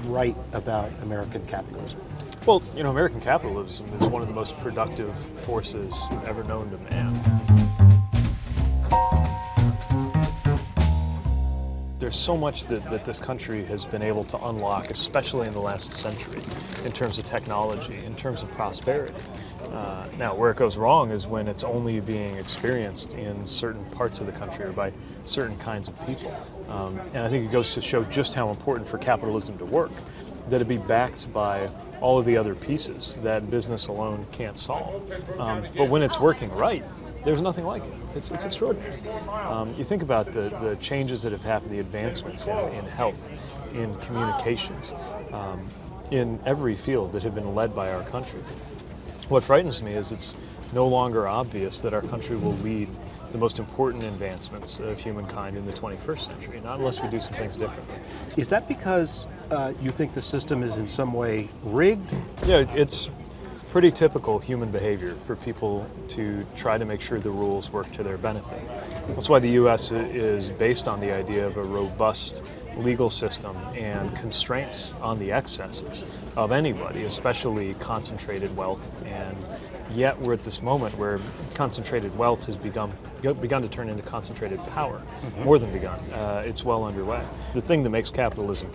right about American capitalism? Well, American capitalism is one of the most productive forces ever known to man. There's so much that this country has been able to unlock, especially in the last century, in terms of technology, in terms of prosperity. Now, where it goes wrong is when it's only being experienced in certain parts of the country or by certain kinds of people. And I think it goes to show just how important for capitalism to work, that it be backed by all of the other pieces that business alone can't solve. But when it's working right, there's nothing like it. It's extraordinary. You think about the changes that have happened, the advancements in health, in communications, in every field that have been led by our country. What frightens me is it's no longer obvious that our country will lead the most important advancements of humankind in the 21st century, not unless we do some things differently. Is that because you think the system is in some way rigged? Yeah, it's pretty typical human behavior for people to try to make sure the rules work to their benefit. That's why the U.S. is based on the idea of a robust legal system and constraints on the excesses of anybody, especially concentrated wealth. And yet we're at this moment where concentrated wealth has begun to turn into concentrated power. More than begun. It's well underway. The thing that makes capitalism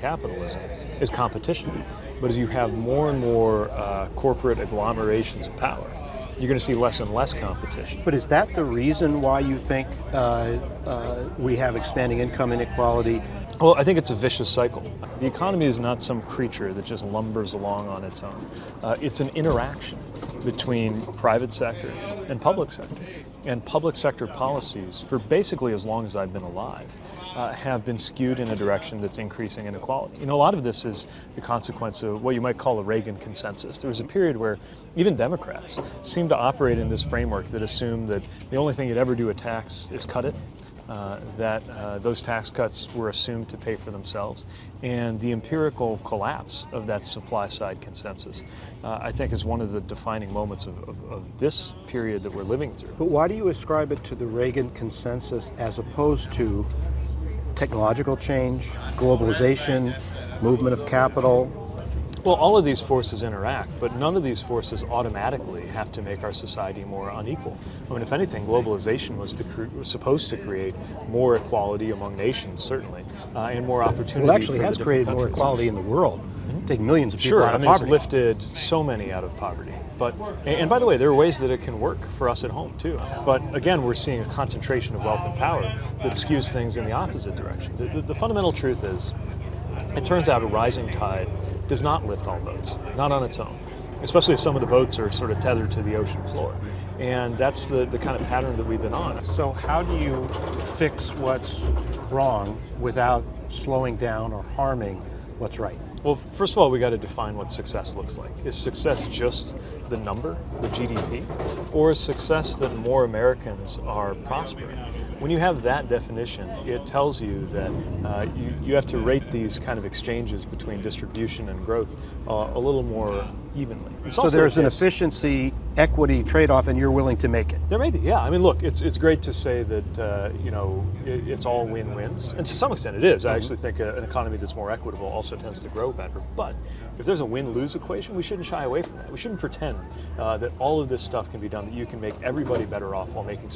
is competition. But as you have more and more corporate agglomerations of power, you're going to see less and less competition. But is that the reason why you think we have expanding income inequality? Well, I think it's a vicious cycle. The economy is not some creature that just lumbers along on its own. It's an interaction between private sector and public sector. And public sector policies, for basically as long as I've been alive, have been skewed in a direction that's increasing inequality. A lot of this is the consequence of what you might call a Reagan consensus. There was a period where even Democrats seemed to operate in this framework that assumed that the only thing you'd ever do a tax is cut it, that those tax cuts were assumed to pay for themselves. And the empirical collapse of that supply-side consensus, I think, is one of the defining moments of this period that we're living through. But why do you ascribe it to the Reagan consensus as opposed to technological change, globalization, movement of capital? Well, all of these forces interact, but none of these forces automatically have to make our society more unequal. I mean, if anything, globalization was supposed to create more equality among nations, certainly, and more opportunity. Well, it actually for has the created different more countries. equality in the world, taking millions of people out of poverty. It's lifted so many out of poverty. But, and by the way, there are ways that it can work for us at home too. But again, we're seeing a concentration of wealth and power that skews things in the opposite direction. The fundamental truth is, it turns out a rising tide does not lift all boats, not on its own, especially if some of the boats are sort of tethered to the ocean floor. And that's the kind of pattern that we've been on. So how do you fix what's wrong without slowing down or harming what's right? Well, first of all, we got to define what success looks like. Is success just the number, the GDP, or is success that more Americans are prospering? When you have that definition, it tells you that you have to rate these kind of exchanges between distribution and growth a little more evenly. So there's an efficiency, equity trade-off, and you're willing to make it? There may be, yeah. I mean, look, it's great to say that it's all win-wins, and to some extent it is. I actually think an economy that's more equitable also tends to grow better. But if there's a win-lose equation, we shouldn't shy away from that. We shouldn't pretend that all of this stuff can be done, that you can make everybody better off while making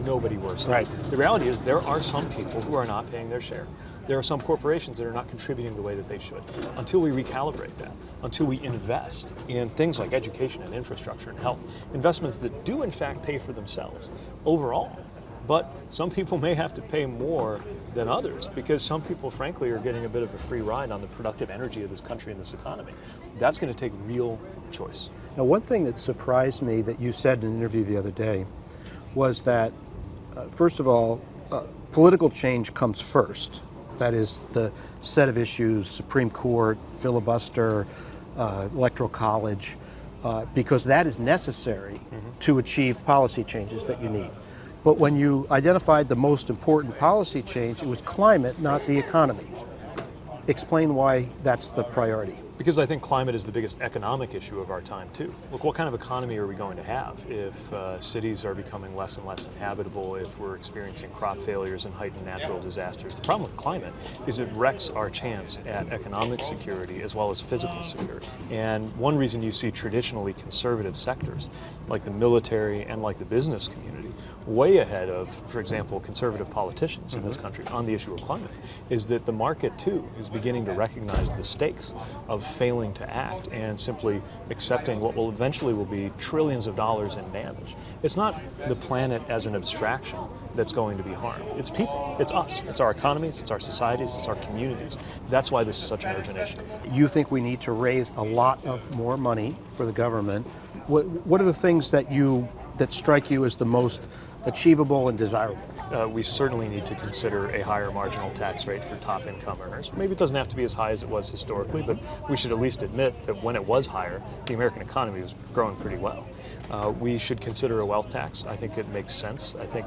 nobody worse. Right. The reality is there are some people who are not paying their share. There are some corporations that are not contributing the way that they should. Until we recalibrate that, until we invest in things like education and infrastructure and health, investments that do in fact pay for themselves overall. But some people may have to pay more than others because some people, frankly, are getting a bit of a free ride on the productive energy of this country and this economy. That's going to take real choice. Now, one thing that surprised me that you said in an interview the other day was that, first of all, political change comes first. That is the set of issues, Supreme Court, filibuster, electoral college, because that is necessary to achieve policy changes that you need. But when you identified the most important policy change, it was climate, not the economy. Explain why that's the priority. Because I think climate is the biggest economic issue of our time, too. Look, what kind of economy are we going to have if cities are becoming less and less inhabitable, if we're experiencing crop failures and heightened natural disasters? The problem with climate is it wrecks our chance at economic security as well as physical security. And one reason you see traditionally conservative sectors, like the military and like the business community, way ahead of, for example, conservative politicians in this country on the issue of climate, is that the market, too, is beginning to recognize the stakes of failing to act and simply accepting what will eventually be trillions of dollars in damage. It's not the planet as an abstraction that's going to be harmed. It's people. It's us. It's our economies. It's our societies. It's our communities. That's why this is such an urgent issue. You think we need to raise a lot of more money for the government. What are the things that strike you as the most achievable and desirable? We certainly need to consider a higher marginal tax rate for top income earners. Maybe it doesn't have to be as high as it was historically, but we should at least admit that when it was higher, the American economy was growing pretty well. We should consider a wealth tax. I think it makes sense. I think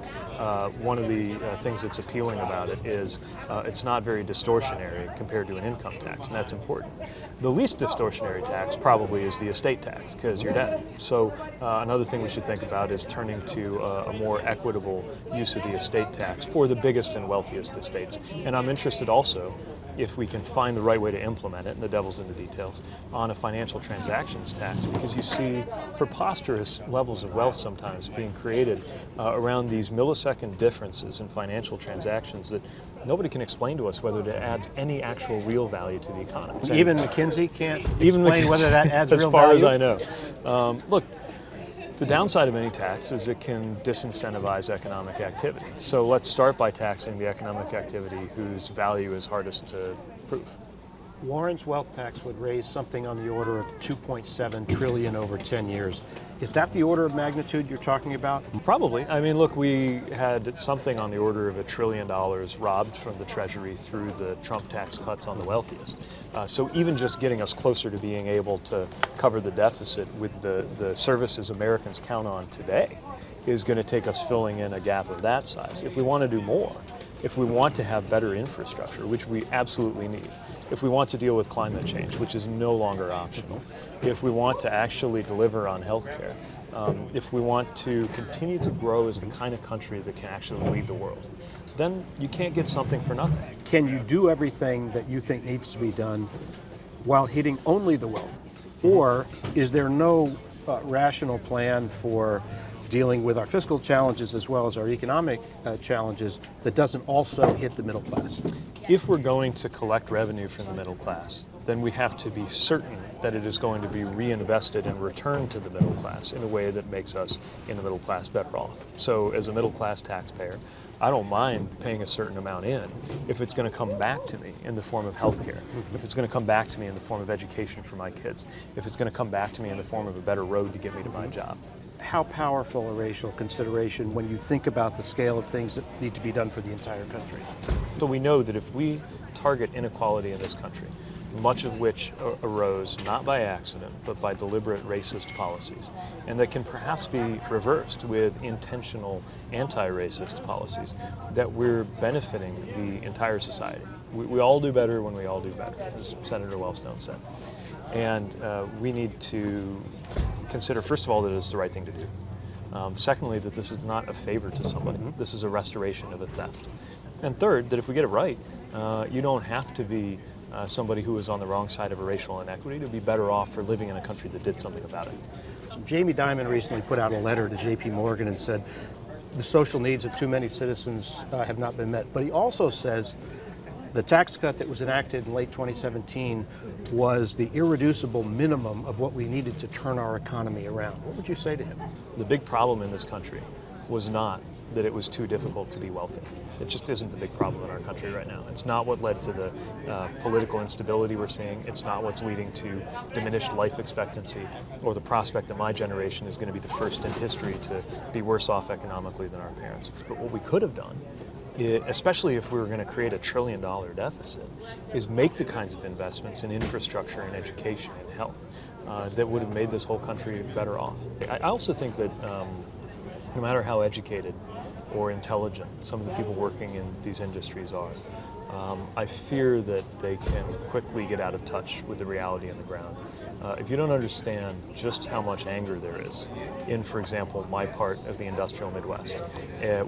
one of the things that's appealing about it is it's not very distortionary compared to an income tax, and that's important. The least distortionary tax probably is the estate tax, because you're dead. So another thing we should think about is turning to a more equitable use of the estate tax for the biggest and wealthiest estates. And I'm interested also, if we can find the right way to implement it, and the devil's in the details, on a financial transactions tax, because you see preposterous levels of wealth sometimes being created around these millisecond differences in financial transactions that nobody can explain to us whether it adds any actual real value to the economy. Even McKinsey can't explain whether that adds real value? As far as I know. Look, the downside of any tax is it can disincentivize economic activity. So let's start by taxing the economic activity whose value is hardest to prove. Warren's wealth tax would raise something on the order of $2.7 trillion over 10 years. Is that the order of magnitude you're talking about? Probably. I mean, look, we had something on the order of $1 trillion robbed from the Treasury through the Trump tax cuts on the wealthiest. So even just getting us closer to being able to cover the deficit with the services Americans count on today is going to take us filling in a gap of that size. If we want to do more, if we want to have better infrastructure, which we absolutely need, if we want to deal with climate change, which is no longer optional, if we want to actually deliver on healthcare, if we want to continue to grow as the kind of country that can actually lead the world, then you can't get something for nothing. Can you do everything that you think needs to be done while hitting only the wealthy? Or is there no rational plan for dealing with our fiscal challenges as well as our economic challenges that doesn't also hit the middle class? If we're going to collect revenue from the middle class, then we have to be certain that it is going to be reinvested and returned to the middle class in a way that makes us in the middle class better off. So as a middle class taxpayer, I don't mind paying a certain amount in if it's going to come back to me in the form of health care, if it's going to come back to me in the form of education for my kids, if it's going to come back to me in the form of a better road to get me to my job. How powerful a racial consideration when you think about the scale of things that need to be done for the entire country? So we know that if we target inequality in this country, much of which arose not by accident, but by deliberate racist policies, and that can perhaps be reversed with intentional anti-racist policies, that we're benefiting the entire society. We all do better when we all do better, as Senator Wellstone said. And we need to consider, first of all, that it's the right thing to do. Secondly, that this is not a favor to somebody. This is a restoration of a theft. And third, that if we get it right, you don't have to be somebody who is on the wrong side of a racial inequity to be better off for living in a country that did something about it. So Jamie Dimon recently put out a letter to J.P. Morgan and said the social needs of too many citizens have not been met. But he also says the tax cut that was enacted in late 2017 was the irreducible minimum of what we needed to turn our economy around. What would you say to him? The big problem in this country was not that it was too difficult to be wealthy. It just isn't the big problem in our country right now. It's not what led to the political instability we're seeing. It's not what's leading to diminished life expectancy or the prospect that my generation is going to be the first in history to be worse off economically than our parents. But what we could have done, especially if we were going to create $1 trillion deficit, is make the kinds of investments in infrastructure and education and health that would have made this whole country better off. I also think that no matter how educated or intelligent some of the people working in these industries are, I fear that they can quickly get out of touch with the reality on the ground. If you don't understand just how much anger there is in, for example, my part of the industrial Midwest,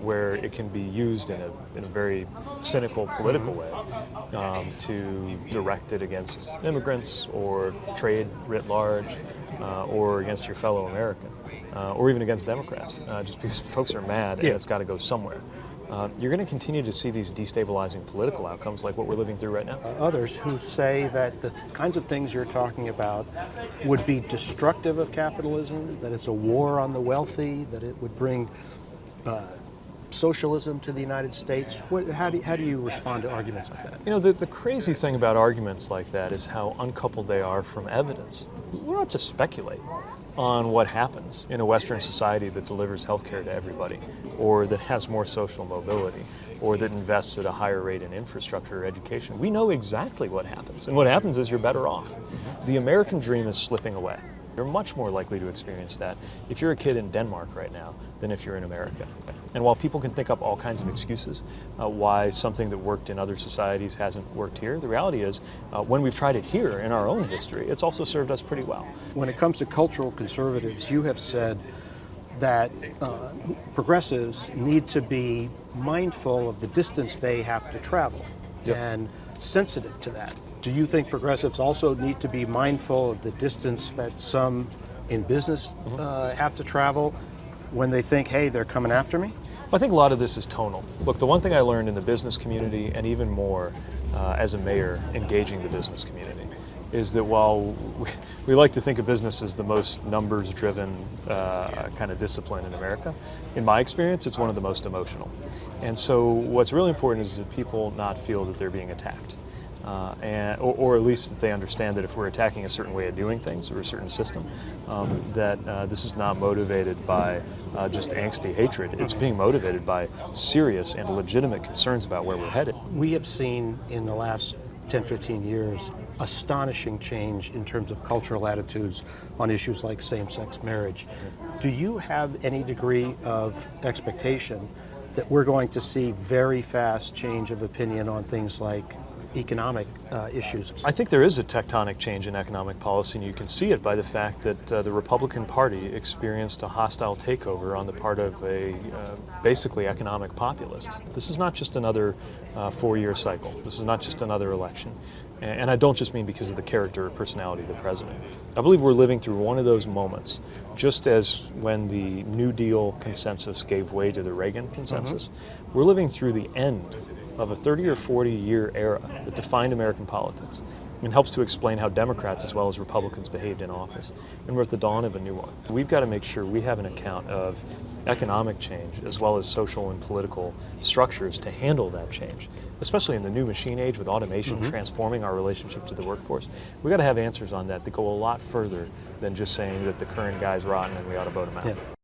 where it can be used in a very cynical political way to direct it against immigrants or trade writ large or against your fellow American or even against Democrats, just because folks are mad and it's got to go somewhere. You're going to continue to see these destabilizing political outcomes like what we're living through right now. Others who say that the kinds of things you're talking about would be destructive of capitalism, that it's a war on the wealthy, that it would bring socialism to the United States. How do you respond to arguments like that? You know, the crazy thing about arguments like that is how uncoupled they are from evidence. We're not to speculate on what happens in a Western society that delivers healthcare to everybody, or that has more social mobility, or that invests at a higher rate in infrastructure or education. We know exactly what happens, and what happens is you're better off. The American dream is slipping away. You're much more likely to experience that if you're a kid in Denmark right now than if you're in America. And while people can think up all kinds of excuses why something that worked in other societies hasn't worked here, the reality is when we've tried it here in our own history, it's also served us pretty well. When it comes to cultural conservatives, you have said that progressives need to be mindful of the distance they have to travel and sensitive to that. Do you think progressives also need to be mindful of the distance that some in business have to travel when they think, hey, they're coming after me? I think a lot of this is tonal. Look, the one thing I learned in the business community, and even more as a mayor engaging the business community, is that while we like to think of business as the most numbers-driven kind of discipline in America, in my experience, it's one of the most emotional. And so what's really important is that people not feel that they're being attacked. Or at least that they understand that if we're attacking a certain way of doing things or a certain system, that this is not motivated by just angsty hatred. It's being motivated by serious and legitimate concerns about where we're headed. We have seen in the last 10, 15 years astonishing change in terms of cultural attitudes on issues like same-sex marriage. Do you have any degree of expectation that we're going to see very fast change of opinion on things like economic issues? I think there is a tectonic change in economic policy, and you can see it by the fact that the Republican Party experienced a hostile takeover on the part of a basically economic populist. This is not just another four-year cycle. This is not just another election. And I don't just mean because of the character or personality of the president. I believe we're living through one of those moments, just as when the New Deal consensus gave way to the Reagan consensus. We're living through the end of a 30 or 40 year era that defined American politics and helps to explain how Democrats as well as Republicans behaved in office. And we're at the dawn of a new one. We've got to make sure we have an account of economic change as well as social and political structures to handle that change, especially in the new machine age with automation transforming our relationship to the workforce. We've got to have answers on that go a lot further than just saying that the current guy's rotten and we ought to vote him out.